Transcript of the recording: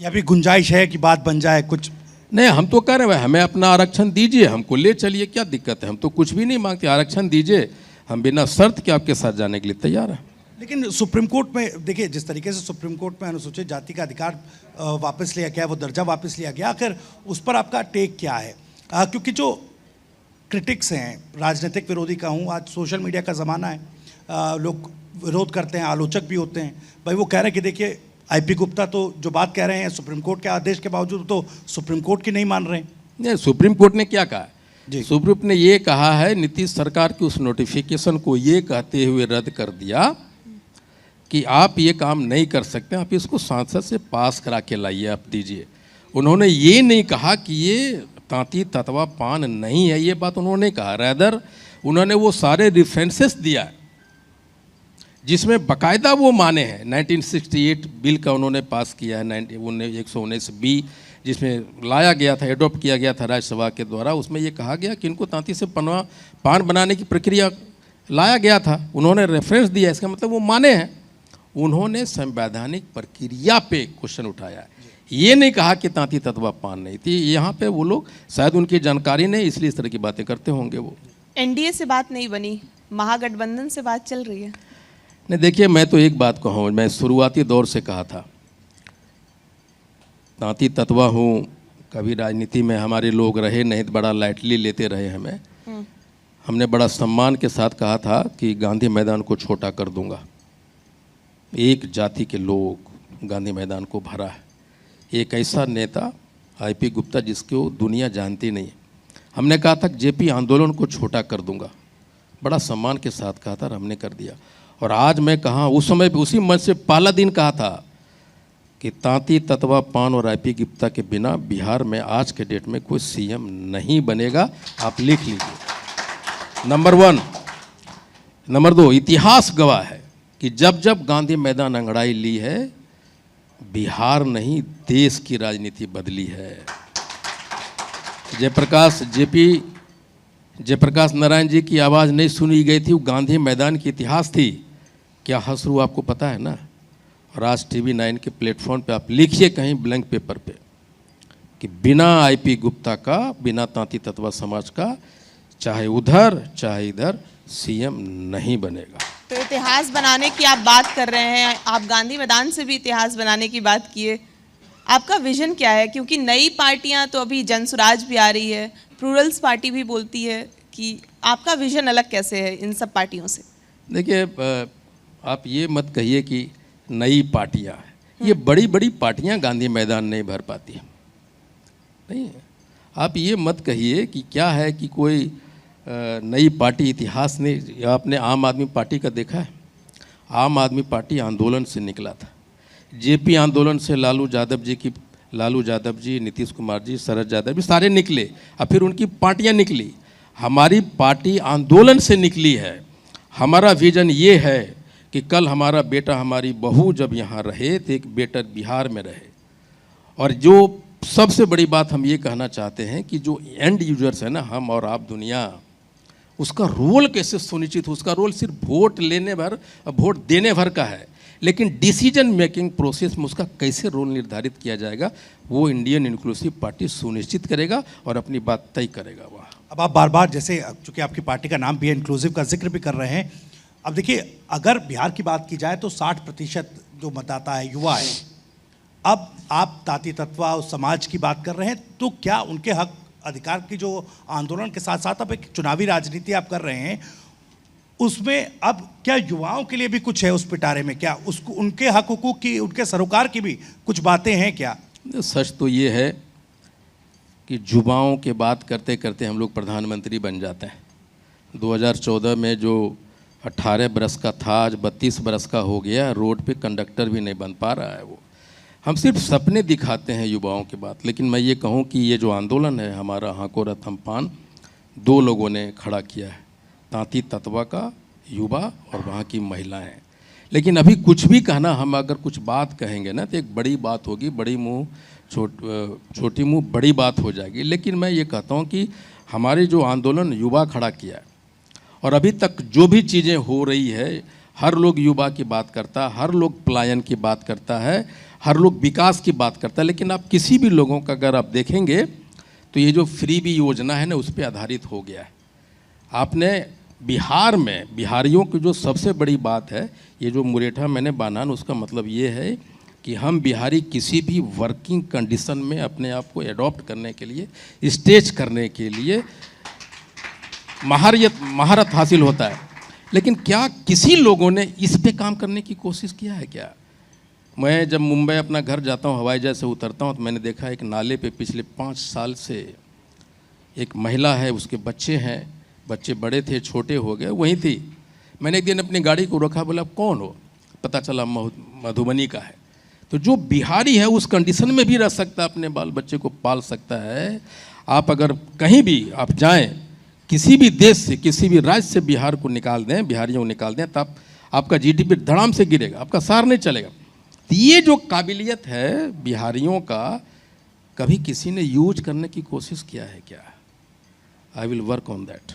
या भी गुंजाइश है कि बात बन जाए कुछ? नहीं, हम तो कह रहे हैं हमें अपना आरक्षण दीजिए, हमको ले चलिए, क्या दिक्कत है? हम तो कुछ भी नहीं मांगते, आरक्षण दीजिए, हम बिना शर्त के आपके साथ जाने के लिए तैयार हैं। लेकिन सुप्रीम कोर्ट में देखिए, जिस तरीके से सुप्रीम कोर्ट में अनुसूचित जाति का अधिकार वापस लिया गया, वो दर्जा वापस लिया गया, आखिर उस पर आपका टेक क्या है? क्योंकि जो क्रिटिक्स हैं, राजनीतिक विरोधी कहूँ, आज सोशल मीडिया का ज़माना है, लोग विरोध करते हैं, आलोचक भी होते हैं। भाई वो कह रहे हैं कि देखिए आईपी गुप्ता तो जो बात कह रहे हैं सुप्रीम कोर्ट के आदेश के बावजूद तो सुप्रीम कोर्ट की नहीं मान रहे हैं। नहीं, सुप्रीम कोर्ट ने क्या कहा जी। सुप्रीम कोर्ट ने ये कहा है, नीतीश सरकार की उस नोटिफिकेशन को ये कहते हुए रद्द कर दिया कि आप ये काम नहीं कर सकते, आप इसको सांसद से पास करा के लाइए, आप दीजिए। उन्होंने ये नहीं कहा कि ये तांती ततवा पान नहीं है, ये बात उन्होंने कहा। रैदर उन्होंने वो सारे रेफरेंसेस दिया जिसमें बाकायदा वो माने हैं। 1968 बिल का उन्होंने पास किया है, 119B, जिसमें लाया गया था, एडॉप्ट किया गया था राज्यसभा के द्वारा। उसमें ये कहा गया कि इनको तांती से पान बनाने की प्रक्रिया लाया गया था, उन्होंने रेफरेंस दिया, इसका मतलब वो माने हैं। उन्होंने संवैधानिक प्रक्रिया पे क्वेश्चन उठाया है, ये नहीं कहा कि तांती ततवा पान नहीं थी। यहाँ पे वो लोग शायद उनकी जानकारी नहीं, इसलिए इस तरह की बातें करते होंगे। वो एनडीए से बात नहीं बनी, महागठबंधन से बात चल रही है। नहीं, देखिए मैं तो एक बात कहूँ, मैं शुरुआती दौर से कहा था तांती ततवा हूँ, कभी राजनीति में हमारे लोग रहे नहीं तो बड़ा लाइटली लेते रहे हमें। हमने बड़ा सम्मान के साथ कहा था कि गांधी मैदान को छोटा कर दूंगा। एक जाति के लोग गांधी मैदान को भरा है, एक ऐसा नेता आईपी गुप्ता जिसको दुनिया जानती नहीं। हमने कहा था जेपी आंदोलन को छोटा कर दूंगा, बड़ा सम्मान के साथ कहा था और हमने कर दिया। और आज मैं कहा, उस समय भी उसी मंच से पहला दिन कहा था कि तांती ततवा पान और आईपी गुप्ता के बिना बिहार में आज के डेट में कोई सीएम नहीं बनेगा, आप लिख लीजिए। नंबर 1। नंबर 2, इतिहास गवाह है कि जब जब गांधी मैदान अंगड़ाई ली है, बिहार नहीं देश की राजनीति बदली है। जयप्रकाश नारायण जी की आवाज़ नहीं सुनी गई थी, वो गांधी मैदान की इतिहास थी। क्या हसरू आपको पता है ना? और आज टीवी 9 के प्लेटफॉर्म पे आप लिखिए कहीं ब्लैंक पेपर पे कि बिना आईपी गुप्ता का, बिना तांती ततवा समाज का, चाहे उधर चाहे इधर सीएम नहीं बनेगा। तो इतिहास बनाने की आप बात कर रहे हैं, आप गांधी मैदान से भी इतिहास बनाने की बात किए, आपका विजन क्या है? क्योंकि नई पार्टियां तो अभी जनसुराज भी आ रही है, प्लूरल्स पार्टी भी बोलती है, कि आपका विजन अलग कैसे है इन सब पार्टियों से? देखिए, आप ये मत कहिए कि नई पार्टियां हैं, ये बड़ी बड़ी पार्टियां गांधी मैदान नहीं भर पाती हैं। नहीं, आप ये मत कहिए कि क्या है कि कोई नई पार्टी इतिहास ने, आपने आम आदमी पार्टी का देखा है? आम आदमी पार्टी आंदोलन से निकला था। जेपी आंदोलन से लालू यादव जी, नीतीश कुमार जी, शरद यादव जी सारे निकले, और फिर उनकी पार्टियां निकली। हमारी पार्टी आंदोलन से निकली है। हमारा विजन ये है कि कल हमारा बेटा, हमारी बहू जब यहाँ रहे तो एक बेटा बिहार में रहे। और जो सबसे बड़ी बात हम ये कहना चाहते हैं कि जो एंड यूजर्स है ना, हम और आप, दुनिया, उसका रोल कैसे सुनिश्चित हो? उसका रोल सिर्फ वोट देने भर का है, लेकिन डिसीजन मेकिंग प्रोसेस में उसका कैसे रोल निर्धारित किया जाएगा, वो इंडियन इंक्लूसिव पार्टी सुनिश्चित करेगा और अपनी बात तय करेगा। वहाँ अब आप बार बार, जैसे चूँकि आपकी पार्टी का नाम भी है, इंक्लूसिव का जिक्र भी कर रहे हैं। अब देखिए, अगर बिहार की बात की जाए तो 60% जो मतदाता है युवा है। अब आप तांती ततवा उस समाज की बात कर रहे हैं, तो क्या उनके हक अधिकार की जो आंदोलन के साथ साथ अब एक चुनावी राजनीति आप कर रहे हैं, उसमें अब क्या युवाओं के लिए भी कुछ है उस पिटारे में? क्या उसको उनके हक हुकूक की, उनके सरोकार की भी कुछ बातें हैं क्या? सच तो ये है कि युवाओं के बात करते करते हम लोग प्रधानमंत्री बन जाते हैं। 2014 में जो 18 बरस का था, आज 32 बरस का हो गया, रोड पे कंडक्टर भी नहीं बन पा रहा है। वो हम सिर्फ सपने दिखाते हैं युवाओं की बात। लेकिन मैं ये कहूँ कि ये जो आंदोलन है हमारा, हाको रथम पान, 2 लोगों ने खड़ा किया है, तांती ततवा का युवा और वहाँ की महिलाएं। लेकिन अभी कुछ भी कहना, हम अगर कुछ बात कहेंगे ना तो एक बड़ी बात होगी, बड़ी मुँह छोटी मुँह बड़ी बात हो जाएगी। लेकिन मैं ये कहता हूँ कि हमारे जो आंदोलन युवा खड़ा किया है, और अभी तक जो भी चीज़ें हो रही है, हर लोग युवा की बात करता है, हर लोग पलायन की बात करता है, हर लोग विकास की बात करता है, लेकिन आप किसी भी लोगों का अगर आप देखेंगे तो ये जो फ्री बी योजना है ना, उस पर आधारित हो गया है। आपने बिहार में बिहारियों की जो सबसे बड़ी बात है, ये जो मुरेठा मैंने बानान, उसका मतलब ये है कि हम बिहारी किसी भी वर्किंग कंडीशन में अपने आप को एडॉप्ट करने के लिए, स्टेज करने के लिए महारत हासिल होता है। लेकिन क्या किसी लोगों ने इस पे काम करने की कोशिश किया है क्या? मैं जब मुंबई अपना घर जाता हूँ, हवाई जहाज से उतरता हूँ, तो मैंने देखा एक नाले पे पिछले 5 साल से एक महिला है, उसके बच्चे हैं, बच्चे बड़े थे, छोटे हो गए, वहीं थी। मैंने एक दिन अपनी गाड़ी को रोका, बोला कौन हो? पता चला मधुबनी का है। तो जो बिहारी है उस कंडीशन में भी रह सकता है, अपने बाल बच्चे को पाल सकता है। आप अगर कहीं भी आप जाएं, किसी भी देश से, किसी भी राज्य से बिहार को निकाल दें, बिहारियों को निकाल दें, तब आपका जीडीपी धड़ाम से गिरेगा, आपका सार नहीं चलेगा। तो ये जो काबिलियत है बिहारियों का, कभी किसी ने यूज करने की कोशिश किया है क्या? I will work on that.